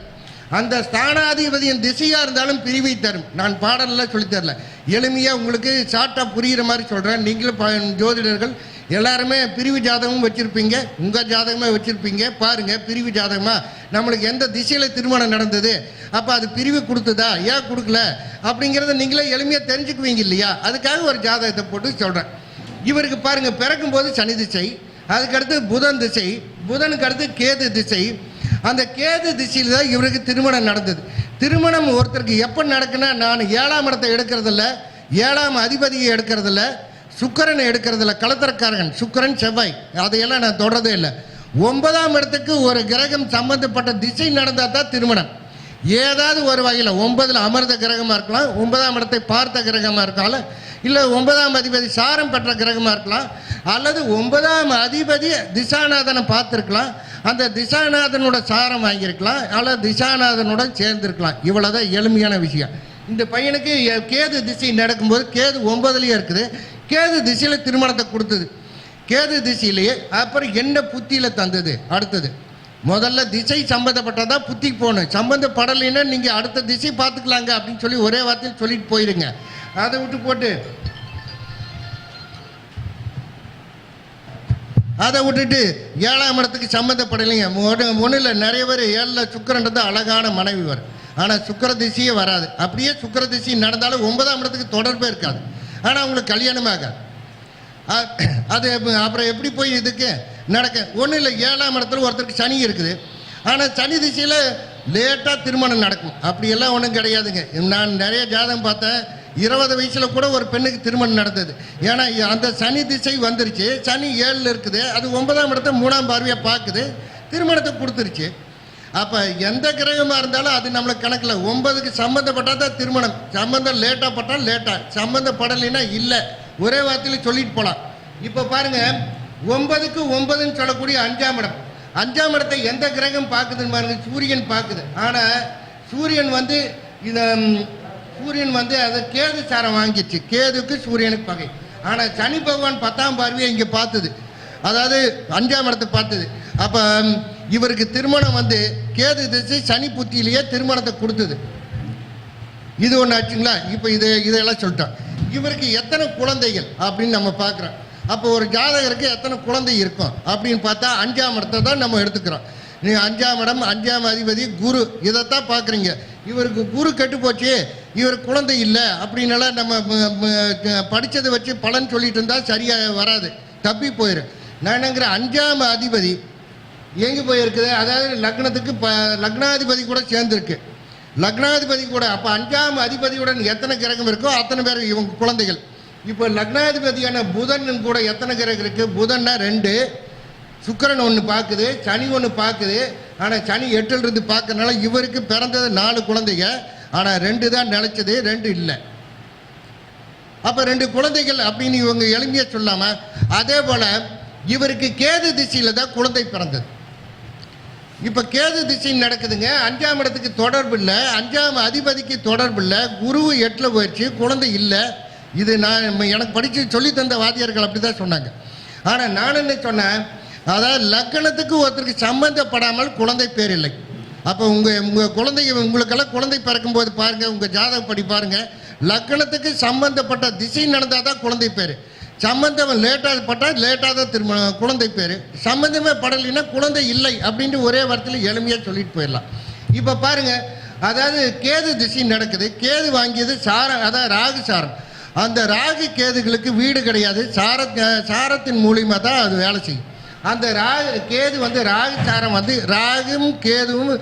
அந்த ஸ்தானாதிபதியின் திசையாக இருந்தாலும் பிரிவை தரும். நான் பாடலெல்லாம் சொல்லித்தரல, எளிமையாக உங்களுக்கு ஷார்ட்டாக புரிகிற மாதிரி சொல்கிறேன். நீங்களும் ஜோதிடர்கள் எல்லாருமே பிரிவு ஜாதகமும் வச்சுருப்பீங்க, உங்கள் ஜாதகமாக வச்சுருப்பீங்க. பாருங்கள், பிரிவு ஜாதகமாக நம்மளுக்கு எந்த திசையில் திருமணம் நடந்தது, அப்போ அது பிரிவு கொடுத்ததா ஏன் கொடுக்கல அப்படிங்கிறத நீங்களே எளிமையாக தெரிஞ்சுக்குவீங்க இல்லையா? அதுக்காக ஒரு ஜாதகத்தை போட்டு சொல்கிறேன். இவருக்கு பாருங்கள், பிறக்கும்போது சனி திசை, அதுக்கடுத்து புதன் திசை, புதனுக்கு அடுத்து கேது திசை. அந்த கேது திசையில் தான் இவருக்கு திருமணம் நடந்தது. திருமணம் ஒருத்தருக்கு எப்போ நடக்குன்னா, நான் 7ஆம் இடத்தை எடுக்கிறதில்ல, 7ஆம் அதிபதியை எடுக்கிறதில்ல, சுக்கிரனை எடுக்கிறதில்ல, கலத்திரக்காரகன் சுக்கிரன் செவ்வாய் அதையெல்லாம் நான் தொடரதே இல்லை. 9ஆம் இடத்துக்கு ஒரு கிரகம் சம்பந்தப்பட்ட திசை நடந்தால் தான் திருமணம். ஏதாவது ஒரு வகையில் 9ல் அமர்ந்த கிரகமாக இருக்கலாம், 9ஆம் இடத்தை பார்த்த கிரகமாக இருக்கலாம், இல்லை 9ஆம் அதிபதி சாரம் பெற்ற கிரகமாக இருக்கலாம், அல்லது 9ஆம் அதிபதி திசாநாதனை பார்த்துருக்கலாம், அந்த திசாநாதனோட சாரம் வாங்கியிருக்கலாம், அல்லது திசாநாதனோட சேர்ந்துருக்கலாம். இவ்வளோதான் எளிமையான விஷயம். இந்த பையனுக்கு கேது திசை நடக்கும்போது கேது 9லேயே இருக்குது. கேது திசையில் திருமணத்தை கொடுத்தது, கேது திசையிலேயே. அப்புறம் என்ன புத்தியில் தந்தது? அடுத்தது முதல்ல திசை சம்மந்தப்பட்டதா புத்திக்கு போகணும். சம்மந்தப்படலைன்னா நீங்கள் அடுத்த திசை பார்த்துக்கலாங்க அப்படின்னு சொல்லி ஒரே வார்த்தையில் சொல்லிட்டு போயிடுங்க. அதை விட்டு போட்டு அதை விட்டுட்டு 7ஆம் இடத்துக்கு சம்மந்தப்படலைங்க. ஒன்றும் இல்லை, நிறைய பேர் 7ல் சுக்கிரன்றது அழகான மனைவி வரும், ஆனால் சுக்கிர திசையே வராது. அப்படியே சுக்கிர திசை நடந்தாலும் 9ஆம் இடத்துக்கு தொடர்பே இருக்காது, ஆனால் அவங்களுக்கு கல்யாணமே ஆகாது. அது அப்புறம் எப்படி போய் இதுக்கு நடக்க? ஒன்றும் இல்லை, 7ஆம் இடத்துல ஒருத்தருக்கு சனி இருக்குது, ஆனால் சனி திசையில் லேட்டாக திருமணம் நடக்கும். அப்படியெல்லாம் ஒன்றும் கிடையாதுங்க. நான் நிறைய ஜாதகம் பார்த்தேன், 20 வயசில் கூட ஒரு பெண்ணுக்கு திருமணம் நடந்தது. ஏன்னா அந்த சனி திசை வந்துருச்சு, சனி 7ல் இருக்குது, அது 9ஆம் இடத்த 3ஆம் பார்வையாக பார்க்குது, திருமணத்தை கொடுத்துருச்சு. அப்போ எந்த கிரகமாக இருந்தாலும் அது நம்மளுக்கு கணக்கில் 9க்கு சம்மந்தப்பட்டால் தான் திருமணம். சம்மந்தம் லேட்டாக பட்டால் லேட்டாக, சம்மந்தப்படலைன்னா இல்லை, ஒரே வார்த்தையில் சொல்லிட்டு போகலாம். இப்போ பாருங்கள், 9க்கு 9ன்னு சொல்லக்கூடிய 5ஆம் இடம், 5ஆம் இடத்தை எந்த கிரகம் பார்க்குதுன்னு பாருங்க, சூரியன் பார்க்குது. ஆனால் சூரியன் வந்து அதை கேது சாரம் வாங்கிச்சு, கேதுக்கு சூரியனுக்கு பகை. ஆனால் சனி பகவான் 10ஆம் பார்வையை இங்கே பார்த்தது, அதாவது 5ஆம் இடத்தை பார்த்தது. அப்போ இவருக்கு திருமணம் வந்து கேது திசை சனி புத்தியிலேயே திருமணத்தை கொடுத்தது. இது ஒன்று ஆச்சுங்களா? இப்போ இதெல்லாம் சொல்லிட்டோம். இவருக்கு எத்தனை குழந்தைகள் அப்படின்னு நம்ம பார்க்குறோம். அப்போ ஒரு ஜாதகருக்கு எத்தனை குழந்தை இருக்கும் அப்படின்னு பார்த்தா 5ஆம் இடத்தை தான் நம்ம எடுத்துக்கிறோம். நீங்கள் 5ஆம் இடம், 5ஆம் அதிபதி குரு, இதைத்தான் பார்க்குறீங்க. இவருக்கு குரு கெட்டு போச்சு, இவருக்கு குழந்தை இல்லை அப்படின்னால நம்ம படித்ததை வச்சு பலன் சொல்லிட்டு இருந்தால் சரியாக வராது, தப்பி போயிடும். நான் என்னங்கிற 5ஆம் அதிபதி எங்கே போயிருக்குது, அதாவது லக்னத்துக்கு லக்னாதிபதி கூட சேர்ந்துருக்கு, லக்னாதிபதி கூட. அப்போ 5ஆம் அதிபதியுடன் எத்தனை கிரகம் இருக்கோ அத்தனை பேர் இவங்க குழந்தைகள். இப்போ லக்னாதிபதியான புதன் கூட எத்தனை கிரகம் இருக்குது? புதன்னா 2, சுக்கிரன் 1 பார்க்குது, சனி 1 பார்க்குது. ஆனால் சனி 8லிருந்து பார்க்கறதுனால இவருக்கு பிறந்தது 4 குழந்தைங்க. ஆனால் 2 தான் நிலைச்சது, 2 இல்லை. அப்போ 2 குழந்தைகள் அப்படின்னு இவங்க எளிமையாக சொல்லாமல், அதே போல் இவருக்கு கேது திசையில் தான் குழந்தை பிறந்தது. இப்போ கேது திசை நடக்குதுங்க, 5ஆம் இடத்துக்கு தொடர்பு இல்லை, 5ஆம் அதிபதிக்கு தொடர்பு இல்லை, குரு 8ல் போயிடுச்சு, குழந்தை இல்லை. இது நான் எனக்கு படித்து சொல்லி தந்த வாத்தியார்கள் அப்படி தான் சொன்னாங்க. ஆனால் நான் என்ன சொன்னேன், அதாவது லக்னத்துக்கு ஒருத்தருக்கு சம்பந்தப்படாமல் குழந்தை பேர் இல்லை. அப்போ உங்கள் குழந்தைங்க உங்களுக்கெல்லாம் குழந்தை பிறக்கும்போது பாருங்கள், உங்கள் ஜாதகப்படி பாருங்கள், லக்னத்துக்கு சம்பந்தப்பட்ட திசை நடந்தால் தான் குழந்தை பேர். சம்பந்தம் லேட்டாக பட்டால் லேட்டாக தான் திருமணம் குழந்தை பேர். சம்பந்தமே படலைன்னா குழந்தை இல்லை அப்படின்ட்டு ஒரே வாரத்தில் எளிமையாக சொல்லிட்டு போயிடலாம். இப்போ பாருங்கள், அதாவது கேது திசை நடக்குது, கேது வாங்கியது சாரம், அதாவது ராகு சாரம். அந்த ராகு கேதுகளுக்கு வீடு கிடையாது, சாரத்தின் மூலியமாக தான் அது வேலை செய்யும். அந்த கேது வந்து ராகு சாரம் வந்து ராகும் கேதுவும்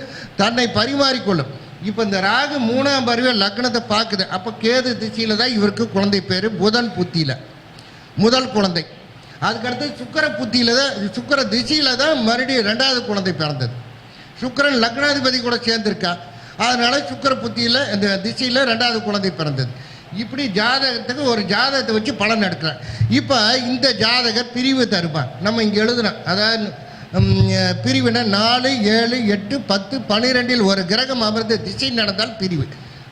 தன்னை பரிமாறிக்கொள்ளும். இப்போ இந்த ராகு 3ஆம் பார்வை லக்னத்தை பார்க்குது. அப்போ கேது திசையில் தான் இவருக்கு குழந்தை பேர், புதன் புத்தியில் முதல் குழந்தை. அதுக்கடுத்து சுக்கிர புத்தியில் தான், சுக்கிர திசையில் தான் மறுபடியும் 2வது குழந்தை பிறந்தது. சுக்கிரன் லக்னாதிபதி கூட சேர்ந்துருக்கா, அதனால சுக்கிர புத்தியில் இந்த திசையில் 2வது குழந்தை பிறந்தது. இப்படி ஜாதகத்துக்கு ஒரு ஜாதகத்தை வச்சு பலன் எடுக்கிறேன். இப்போ இந்த ஜாதகர் பிரிவு தருவார், நம்ம இங்கே எழுதுனோம். அதாவது பிரிவுனா 4, 7, 8, 10, 12 ஒரு கிரகம் அமர்ந்து திசை நடந்தால் பிரிவு.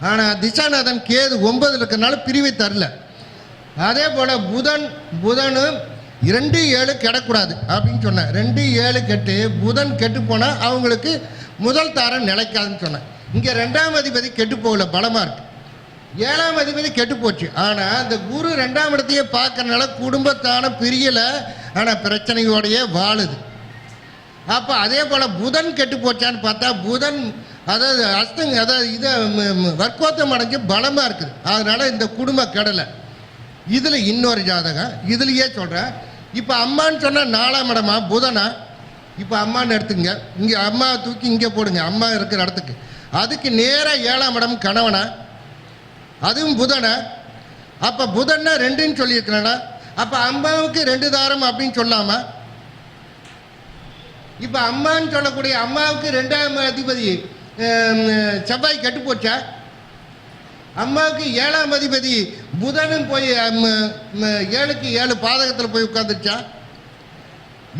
ஆனால் திசாநாதன் கேது 9 இருக்கிறனால பிரிவை தரல. அதே போல் புதனும் 2, 7 கெடக்கூடாது அப்படின்னு சொன்னேன். 2, 7 கெட்டு புதன் கெட்டு போனால் அவங்களுக்கு முதல் தாரம் நிலைக்காதுன்னு சொன்னேன். இங்கே 2ஆம் அதிபதி கெட்டு போகல, பலமாக இருக்கு. 7ஆம் அதிபதி கெட்டு போச்சு. ஆனால் இந்த குரு 2ஆம் இடத்தையே பார்க்கறதுனால குடும்பத்தான பிரியலை, ஆனால் பிரச்சனையோடையே வாழுது. அப்போ அதே போல் புதன் கெட்டு போச்சான்னு பார்த்தா புதன் அதாவது அதாவது வர்க்கோத்தம் அடைஞ்சு பலமாக இருக்குது, அதனால் இந்த குடும்பம் கெடலை. இதில் இன்னொரு ஜாதகம் இதுலேயே சொல்கிறேன். இப்போ அம்மான்னு சொன்னால் 4ஆம் இடமா புதனா? இப்போ அம்மான்னு எடுத்துங்க, இங்கே அம்மா தூக்கி இங்கே போடுங்க, அம்மா இருக்கிற இடத்துக்கு. அதுக்கு நேராக 7ஆம் இடம் கணவனா? அதுவும் புதனா? அப்போ புதன்னா 2ன்னு சொல்லியிருக்கிறேன்னா அப்போ அம்மாவுக்கு 2 தாரம் அப்படின்னு சொல்லாமா? இப்போ அம்மான்னு சொல்லக்கூடிய அம்மாவுக்கு 2ஆம் அதிபதி செவ்வாய் கெட்டு போச்சா? அம்மாவுக்கு 7ஆம் அதிபதி புதனும் போய் 7க்கு 7 பாதகத்தில் போய் உட்காந்துருச்சா?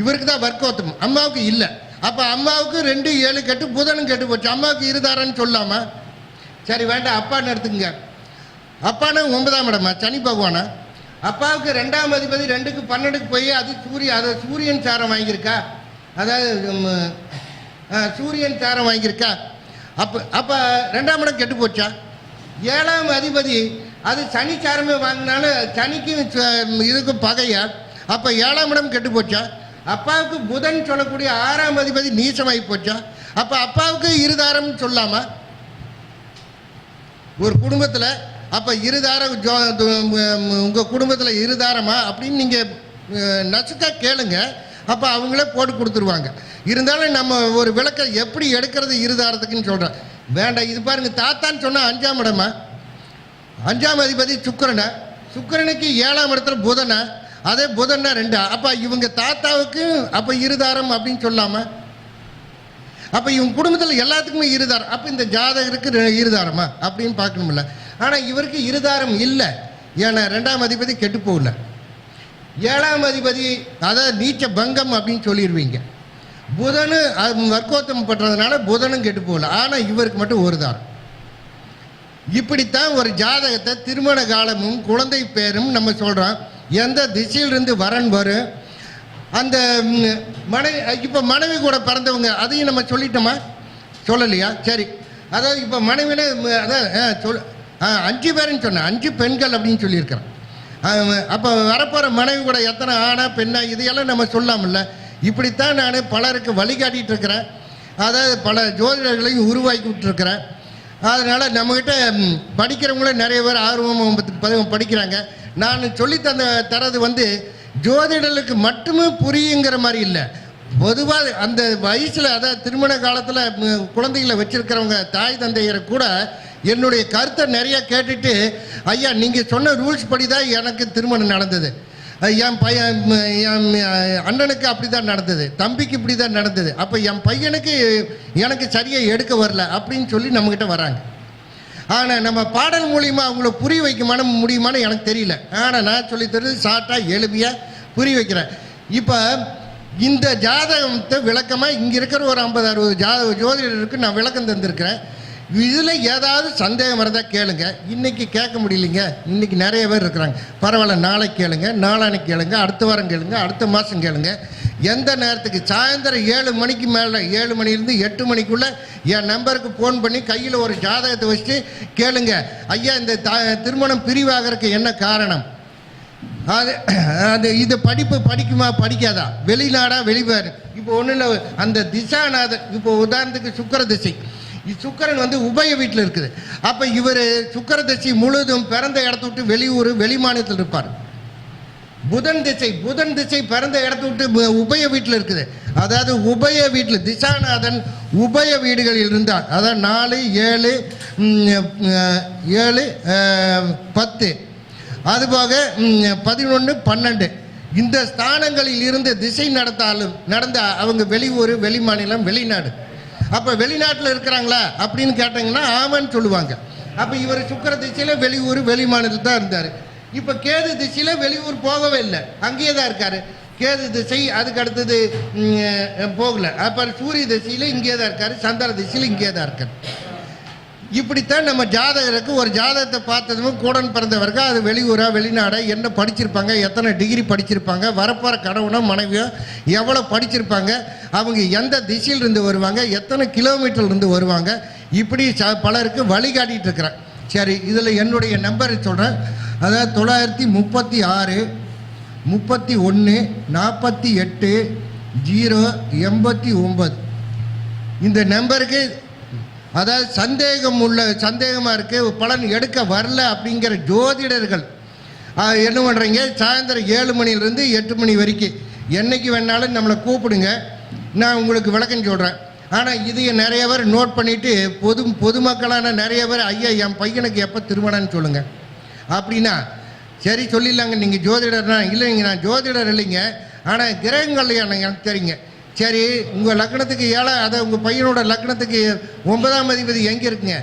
இவருக்கு தான் வர்க்கோத்தம், அம்மாவுக்கு இல்லை. அப்போ அம்மாவுக்கு 2, 7 கெட்டு புதனும் கெட்டு போச்சு, அம்மாவுக்கு இருதாரன்னு சொல்லாமா? சரி வேண்டாம், அப்பான்னு எடுத்துக்கங்க. அப்பானா 9ஆம் இடமா? சனி பகவானா? அப்பாவுக்கு 2ஆம் அதிபதி 2க்கு 12க்கு போய் அது சூரியன் சாரம் வாங்கியிருக்கா, அதாவது சூரியன் சாரம் வாங்கியிருக்கா? அப்போ 2ஆம் இடம் கெட்டு போச்சா? 7ஆம் அதிபதி அது சனி சாரமே வாங்கினாலும் சனிக்கும் இதுக்கும் பகையா? அப்போ 7ஆம் இடம் கெட்டு போச்சா? அப்பாவுக்கு புதன் சொல்லக்கூடிய 6ஆம் அதிபதி நீச்சமாகி போச்சா? அப்போ அப்பாவுக்கு இருதாரம் சொல்லாமா ஒரு குடும்பத்தில்? அப்போ இருதாரம் உங்கள் குடும்பத்தில் இருதாரமா அப்படின்னு நீங்கள் நசுக்கா கேளுங்க, அப்போ அவங்களே போட்டு கொடுத்துருவாங்க. இருந்தாலும் நம்ம ஒரு விளக்கம் எப்படி எடுக்கிறது இருதாரத்துக்குன்னு சொல்கிறேன். வேண்டாம், இது பாருங்கள், தாத்தான்னு சொன்னால் 5ஆம் இடமா? 5ஆம் அதிபதி சுக்கிரனா? சுக்கிரனுக்கு 7ஆம் இடத்துல புதனா? அதே புதன்னா 2. அப்போ இவங்க தாத்தாவுக்கு அப்போ இருதாரம் அப்படின்னு சொல்லாமல்? அப்போ இவங்க குடும்பத்தில் எல்லாத்துக்குமே இருதாரம், அப்போ இந்த ஜாதகருக்கு இருதாரமா அப்படின்னு பார்க்கணும்ல. ஆனால் இவருக்கு இருதாரம் இல்லை, ஏன்னா 2ஆம் அதிபதி கெட்டு போகல. 7ஆம் அதிபதி அதாவது நீச்ச பங்கம் அப்படின்னு சொல்லிடுவீங்க. புதனும் வர்க்கோத்தம் பண்றதுனால புதனும் கெட்டு போகல. ஆனால் இவருக்கு மட்டும் ஒரு தாரம். இப்படித்தான் ஒரு ஜாதகத்தை திருமண காலமும் குழந்தை பேரும் நம்ம சொல்கிறோம். எந்த திசையிலிருந்து வரன் வரும், அந்த மனைவி, இப்போ மனைவி கூட பிறந்தவங்க அதையும் நம்ம சொல்லிட்டோமா, சொல்லலையா? சரி, அதாவது இப்போ மனைவினே அதான் 5 பேருன்னு சொன்னேன், 5 பெண்கள் அப்படின்னு சொல்லியிருக்கிறேன். அப்போ வரப்போகிற மனைவி கூட எத்தனை ஆணா பெண்ணா இதையெல்லாம் நம்ம சொல்லாமல்ல. இப்படித்தான் நான் பலருக்கு வழிகாட்டிகிட்டு இருக்கிறேன். அதாவது பல ஜோதிடர்களையும் உருவாக்கி விட்டுருக்கிறேன். அதனால் நம்மக்கிட்ட படிக்கிறவங்களே நிறைய பேர் ஆர்வமாக படிக்கிறாங்க. நான் சொல்லி தரது ஜோதிடர்களுக்கு மட்டுமே புரியுங்கிற மாதிரி இல்லை. பொதுவாக அந்த வயசில், அதாவது திருமண காலத்தில் குழந்தைகளை வச்சுருக்கிறவங்க தாய் தந்தையரை கூட என்னுடைய கருத்தை நிறையா கேட்டுட்டு, ஐயா நீங்கள் சொன்ன ரூல்ஸ் படி தான் எனக்கு திருமணம் நடந்தது, என் பையன் என் அண்ணனுக்கு அப்படி தான் நடந்தது, தம்பிக்கு இப்படி தான் நடந்தது, அப்போ என் பையனுக்கு எனக்கு சரியாக எடுக்க வரல அப்படின்னு சொல்லி நம்மக்கிட்ட வராங்க. ஆனால் நம்ம பாடல் மூலிமா அவங்கள புரிய வைக்க முடியுமான்னு எனக்கு தெரியல. ஆனால் நான் சொல்லித்தரது ஷார்ட்டாக எளிமையாக புரிய வைக்கிறேன். இப்போ இந்த ஜாதகத்தை விளக்கமாக இங்கே இருக்கிற ஒரு 50-60 ஜோதிடருக்கு நான் விளக்கம் தந்திருக்கிறேன். இதில் ஏதாவது சந்தேகம் இருந்தால் கேளுங்க. இன்றைக்கி கேட்க முடியலைங்க, இன்றைக்கி நிறைய பேர் இருக்கிறாங்க, பரவாயில்ல, நாளைக்கு கேளுங்க, நாளானைக்கு கேளுங்க, அடுத்த வாரம் கேளுங்க, அடுத்த மாதம் கேளுங்க. எந்த நேரத்துக்கு சாயந்தரம் 7 மணிக்கு மேலே, 7 மணிலேருந்து 8 மணிக்குள்ளே என் நம்பருக்கு ஃபோன் பண்ணி கையில் ஒரு ஜாதகத்தை வச்சுட்டு கேளுங்க, ஐயா இந்த திருமணம் பிரிவாகிறதுக்கு என்ன காரணம், அது இது படிக்குமா படிக்காதா, வெளிநாடா வெளிவேறு. இப்போ ஒன்றும் இல்லை, அந்த திசாநாதன், இப்போ உதாரணத்துக்கு சுக்கிர திசை, சுக்கிரன் உபய வீட்டில் இருக்குது. அப்போ இவர் சுக்கிர திசை முழுதும் பிறந்த இடத்த விட்டு வெளியூர் வெளிமாநிலத்தில் இருப்பார். புதன் திசை பிறந்த இடத்த விட்டு உபய வீட்டில் இருக்குது. அதாவது உபய வீட்டில் திசாநாதன் உபய வீடுகளில் இருந்தார். அதாவது 4, 7, 7, 10, அதுபோக 11, 12 இந்த ஸ்தானங்களில் இருந்து திசை நடந்த அவங்க வெளியூர் வெளிமாநிலம் வெளிநாடு. அப்போ வெளிநாட்டில் இருக்கிறாங்களா அப்படின்னு கேட்டாங்கன்னா ஆமான்னு சொல்லுவாங்க. அப்போ இவர் சுக்கிர திசையில் வெளியூர் வெளிமாநிலத்தில் தான் இருந்தார். இப்போ கேது திசையில் வெளியூர் போகவே இல்லை, அங்கேயே தான் இருக்கார். கேது திசை அதுக்கு அடுத்தது போகல. அப்போ சூரிய திசையில் இங்கே தான் இருக்கார், சந்திர திசையில் இங்கே தான் இருக்கார். இப்படித்தான் நம்ம ஜாதகருக்கு ஒரு ஜாதகத்தை பார்த்ததும் கூடன் பிறந்தவர்கள் அது வெளியூரா வெளிநாடா, என்ன படிச்சிருப்பாங்க, எத்தனை டிகிரி படிச்சிருப்பாங்க, வரப்போகிற கணவனோ மனைவியோ எவ்வளோ படிச்சிருப்பாங்க, அவங்க எந்த திசையிலிருந்து வருவாங்க, எத்தனை கிலோமீட்டர்லேருந்து வருவாங்க, இப்படி பலருக்கு வழிகாட்டிகிட்டு இருக்கிறேன். சரி, இதில் என்னுடைய நம்பரை சொல்கிறேன். அதாவது 936 31 48 089 இந்த நம்பருக்கு, அதாவது சந்தேகமாக இருக்குது, பலன் எடுக்க வரல அப்படிங்கிற ஜோதிடர்கள் என்ன பண்ணுறீங்க, சாயந்தரம் 7 மணிலேருந்து 8 மணி வரைக்கும் என்றைக்கு வேணாலும் நம்மளை கூப்பிடுங்க, நான் உங்களுக்கு விளக்கம் சொல்கிறேன். ஆனால் இதையை நிறைய பேர் நோட் பண்ணிவிட்டு பொதுமக்களான நிறைய பேர், ஐயா என் பையனுக்கு எப்போ திருமணம்னு சொல்லுங்கள் அப்படின்னா, சரி சொல்லிடலாங்க, நீங்கள் ஜோதிடர்னா, இல்லைங்க நான் ஜோதிடர் இல்லைங்க, ஆனால் கிரகங்கள் எனக்கு தெரியுங்க. சரி, உங்கள் லக்னத்துக்கு 7, அதை உங்கள் பையனோட லக்னத்துக்கு 9ஆம் அதிபதி எங்கே இருக்குங்க,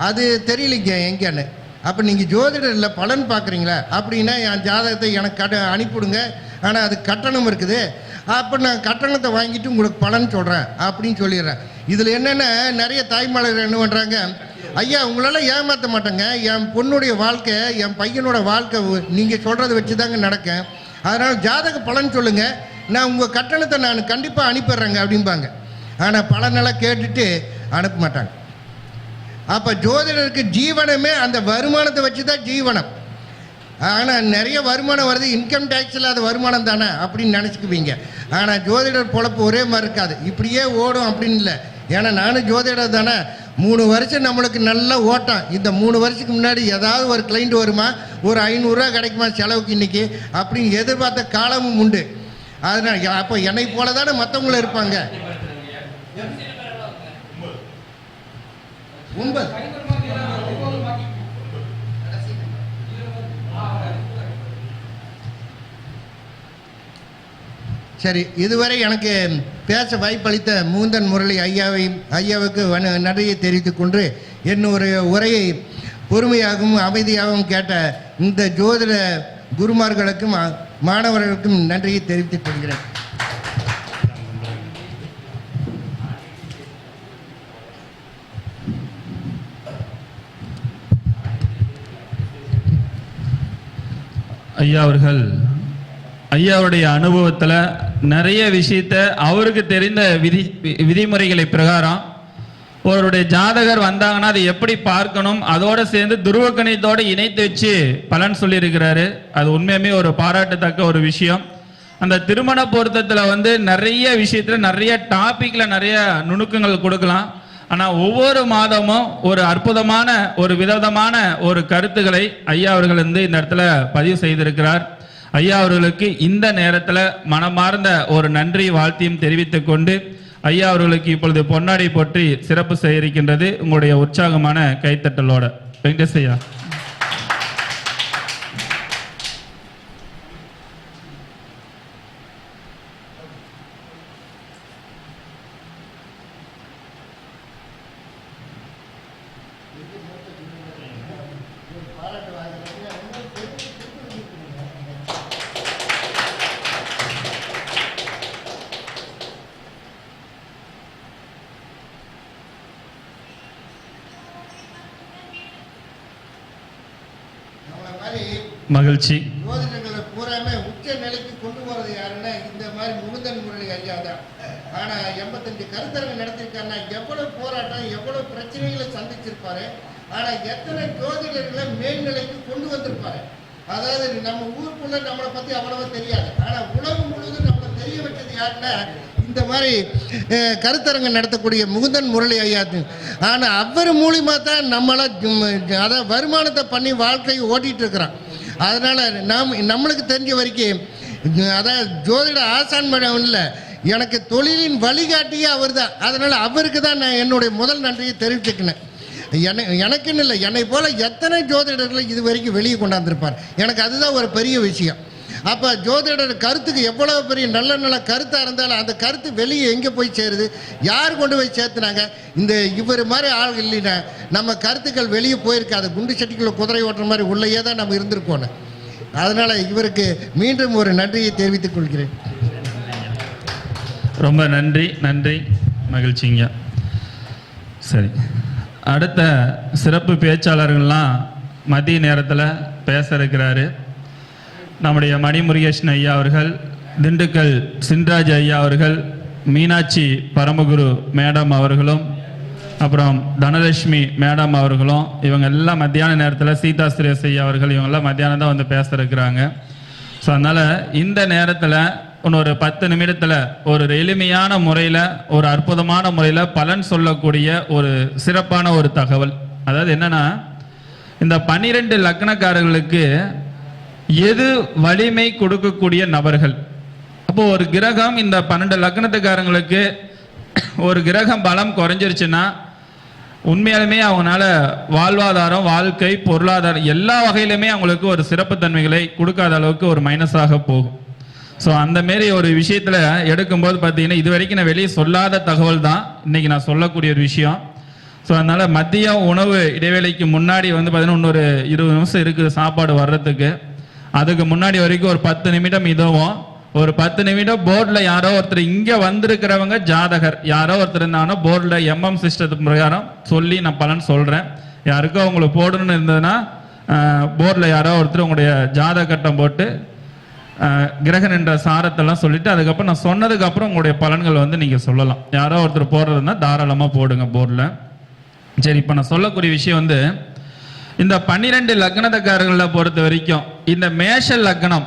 அது தெரியலைங்க எங்கேன்னு. அப்போ நீங்கள் ஜோதிடர் இல்லை பலன் பார்க்குறீங்களா அப்படின்னா என் ஜாதகத்தை எனக்கு அனுப்பிவிடுங்க, ஆனால் அது கட்டணம் இருக்குது, அப்போ நான் கட்டணத்தை வாங்கிட்டு உங்களுக்கு பலன் சொல்கிறேன் அப்படின்னு சொல்லிடுறேன். இதில் என்னென்ன நிறைய தாய்மார்கள் என்ன பண்ணுறாங்க, ஐயா உங்களால் ஏமாற்ற மாட்டேங்க, என் பொண்ணுடைய வாழ்க்கை என் பையனோட வாழ்க்கை நீங்கள் சொல்கிறத வச்சு தாங்க நடக்க, அதனால் ஜாதக பலன் சொல்லுங்கள், நான் உங்கள் கட்டணத்தை நான் கண்டிப்பாக அனுப்பிடுறேங்க அப்படிம்பாங்க. ஆனால் பலனெல்லாம் கேட்டுட்டு அனுப்ப மாட்டாங்க. அப்போ ஜோதிடருக்கு ஜீவனமே அந்த வருமானத்தை வச்சு தான் ஜீவனம். ஆனால் நிறைய வருமானம் வருது, இன்கம் டேக்ஸ் இல்லாத வருமானம் தானே அப்படின்னு நினச்சிக்குவீங்க. ஆனால் ஜோதிடர் பொழப்பு ஒரே மாதிரி இருக்காது, இப்படியே ஓடும் அப்படின்னு இல்லை. ஏன்னா நானும் ஜோதிடர் தானே, 3 வருஷம் நம்மளுக்கு நல்ல ஓட்டம். இந்த 3 வருஷத்துக்கு முன்னாடி ஏதாவது ஒரு கிளைண்ட் வருமா, ஒரு 500 ரூபா கிடைக்குமா செலவுக்கு இன்றைக்கி அப்படின்னு எதிர்பார்த்த காலமும் உண்டு. அதனால் அப்போ என்னை போல தானே மற்றவங்களும் இருப்பாங்க. 9 சரி, இதுவரை எனக்கு பேச வாய்ப்பளித்த முகுந்தன் முரளி ஐயாவுக்கு நன்றியை தெரிவித்துக் கொண்டு என்னொரு உரையை பொறுமையாகவும் அமைதியாகவும் கேட்ட இந்த ஜோதிட குருமார்களுக்கும் மாணவர்களுக்கும் நன்றியை தெரிவித்துக் கொள்கிறேன். ஐயா அவர்கள் ஐயாவுடைய அனுபவத்தில் நிறைய விஷயத்த அவருக்கு தெரிந்த விதிமுறைகளை பிரகாரம் ஒருவருடைய ஜாதகர் வந்தாங்கன்னா அதை எப்படி பார்க்கணும், அதோடு சேர்ந்து துருவக்கணித்தோடு இணைத்து வச்சு பலன் சொல்லியிருக்கிறாரு. அது உண்மையுமே ஒரு பாராட்டத்தக்க ஒரு விஷயம். அந்த திருமண பொருத்தத்தில் வந்து நிறைய விஷயத்தில் நிறைய டாப்பிக்கில் நிறைய நுணுக்கங்கள் கொடுக்கலாம். ஆனால் ஒவ்வொரு மாதமும் ஒரு அற்புதமான ஒரு விதமான ஒரு கருத்துக்களை ஐயா அவர்கள் வந்து இந்த இடத்துல பதிவு செய்திருக்கிறார். ஐயா அவர்களுக்கு இந்த நேரத்தில் மனமார்ந்த ஒரு நன்றி வாழ்த்தையும் தெரிவித்துக் கொண்டு ஐயா அவர்களுக்கு இப்பொழுது பொன்னாடை போற்றி சிறப்பு செய்ய இருக்கின்றது உங்களுடைய உற்சாகமான கைத்தட்டலோட. வெங்கடேஷ் ஐயா. மகிழ்ச்சி. ஜோதிடர்களை பூராமே உச்ச நிலைக்கு கொண்டு போறது யாருன்னா இந்த மாதிரி முகுந்தன் முரளி ஐயா தான். ஆனா 85 கருத்தரங்கு நடத்திருக்காருன்னா எவ்வளவு போராட்டம் எவ்வளவு பிரச்சனைகளை சந்திச்சிருப்பாரு. ஆனா எத்தனை ஜோதிடர்களை மேல்நிலைக்கு கொண்டு வந்திருப்பாரு. அதாவது நம்ம ஊருக்குள்ள நம்மளை பத்தி அவ்வளவா தெரியாது. ஆனா உலகம் முழுவதும் நம்மளை தெரிய வச்சது யாருன்னா இந்த மாதிரி கருத்தரங்கு நடத்தக்கூடிய முகுந்தன் முரளி ஐயா. ஆனா அவர் மூலியமா தான் நம்மள அதாவது வருமானத்தை பண்ணி வாழ்க்கையை ஓட்டிட்டு இருக்கிறான். அதனால நம்மளுக்கு தெரிஞ்ச வரைக்கும் அதாவது ஜோதிட ஆசான் இல்லை, எனக்கு தொழிலின் வழிகாட்டியே அவர் தான். அதனால அவருக்கு தான் நான் என்னுடைய முதல் நன்றியை தெரிவிச்சுக்கினேன். எனக்குன்னு இல்லை, என்னை போல எத்தனை ஜோதிடர்களை இது வரைக்கும் வெளியே கொண்டாந்துருப்பார். எனக்கு அதுதான் ஒரு பெரிய விஷயம். அப்போ ஜோதிடர் கருத்துக்கு எவ்வளோ பெரிய நல்ல நல்ல கருத்தாக இருந்தாலும் அந்த கருத்து வெளியே எங்கே போய் சேருது, யார் கொண்டு போய் சேர்த்துனாங்க? இந்த இவர் மாதிரி ஆள் இல்லைன்னா நம்ம கருத்துக்கள் வெளியே போயிருக்காது. குண்டு சட்டிக்குள்ள குதிரை ஓட்டுற மாதிரி உள்ளேயே தான் நம்ம இருந்திருக்கோன்னு. அதனால் இவருக்கு மீண்டும் ஒரு நன்றியை தெரிவித்துக் கொள்கிறேன். ரொம்ப நன்றி நன்றி, மகிழ்ச்சிங்க. சரி, அடுத்த சிறப்பு பேச்சாளர்கள்லாம் மதிய நேரத்தில் பேச இருக்கிறாரு. நம்முடைய மணிமுருகேசன் ஐயா அவர்கள், திண்டுக்கல் சின்ராஜ் ஐயா அவர்கள், மீனாட்சி பரமகுரு மேடம் அவர்களும், அப்புறம் தனலட்சுமி மேடம் அவர்களும், இவங்க எல்லாம் மத்தியான நேரத்தில் சீதா சுரேஷ் ஐயா அவர்கள் இவங்கெல்லாம் மத்தியானம் தான் வந்து பேச இருக்கிறாங்க. ஸோ அதனால் இந்த நேரத்தில் இன்னொரு 10 நிமிடத்தில் ஒரு எளிமையான முறையில் ஒரு அற்புதமான முறையில் பலன் சொல்லக்கூடிய ஒரு சிறப்பான ஒரு தகவல். அதாவது என்னன்னா, இந்த 12 லக்னக்காரர்களுக்கு எது வலிமை கொடுக்கக்கூடிய நபர்கள். அப்போ ஒரு கிரகம் இந்த 12 லக்னத்துக்காரங்களுக்கு ஒரு கிரகம் பலம் குறைஞ்சிருச்சுன்னா உண்மையாலுமே அவங்களால வாழ்வாதாரம், வாழ்க்கை, பொருளாதாரம் எல்லா வகையிலுமே அவங்களுக்கு ஒரு சிறப்பு தன்மைகளை கொடுக்காத அளவுக்கு ஒரு மைனஸாக போகும். ஸோ அந்த மாரி ஒரு விஷயத்தில் எடுக்கும்போது பார்த்தீங்கன்னா இது வரைக்கும் நான் வெளியே சொல்லாத தகவல் தான் இன்னைக்கு நான் சொல்லக்கூடிய ஒரு விஷயம். ஸோ அதனால் மதிய உணவு இடைவேளைக்கு முன்னாடி வந்து பார்த்தீங்கன்னா இன்னொரு 20 நிமிஷம் இருக்குது சாப்பாடு வர்றதுக்கு. அதுக்கு முன்னாடி வரைக்கும் ஒரு 10 நிமிடம் இதுவும் ஒரு 10 நிமிடம் போர்டில் யாரோ ஒருத்தர் இங்கே வந்திருக்கிறவங்க ஜாதகர் யாரோ ஒருத்தர் இருந்தாங்கன்னா போர்டில் MM சிஸ்டத்து பிரகாரம் சொல்லி நான் பலன் சொல்கிறேன். யாருக்கோ அவங்களுக்கு போடணும்னு இருந்ததுன்னா போர்டில் யாரோ ஒருத்தர் உங்களுடைய ஜாதக கட்டம் போட்டு கிரகன் என்ற சாரத்தெல்லாம் சொல்லிட்டு அதுக்கப்புறம் நான் சொன்னதுக்கப்புறம் உங்களுடைய பலன்கள் வந்து நீங்கள் சொல்லலாம். யாரோ ஒருத்தர் போடுறதுன்னா தாராளமாக போடுங்க போர்டில். சரி, இப்போ நான் சொல்லக்கூடிய விஷயம் வந்து இந்த 12 லக்னத்துக்காரர்களை பொறுத்த வரைக்கும் இந்த மேஷ லக்னம்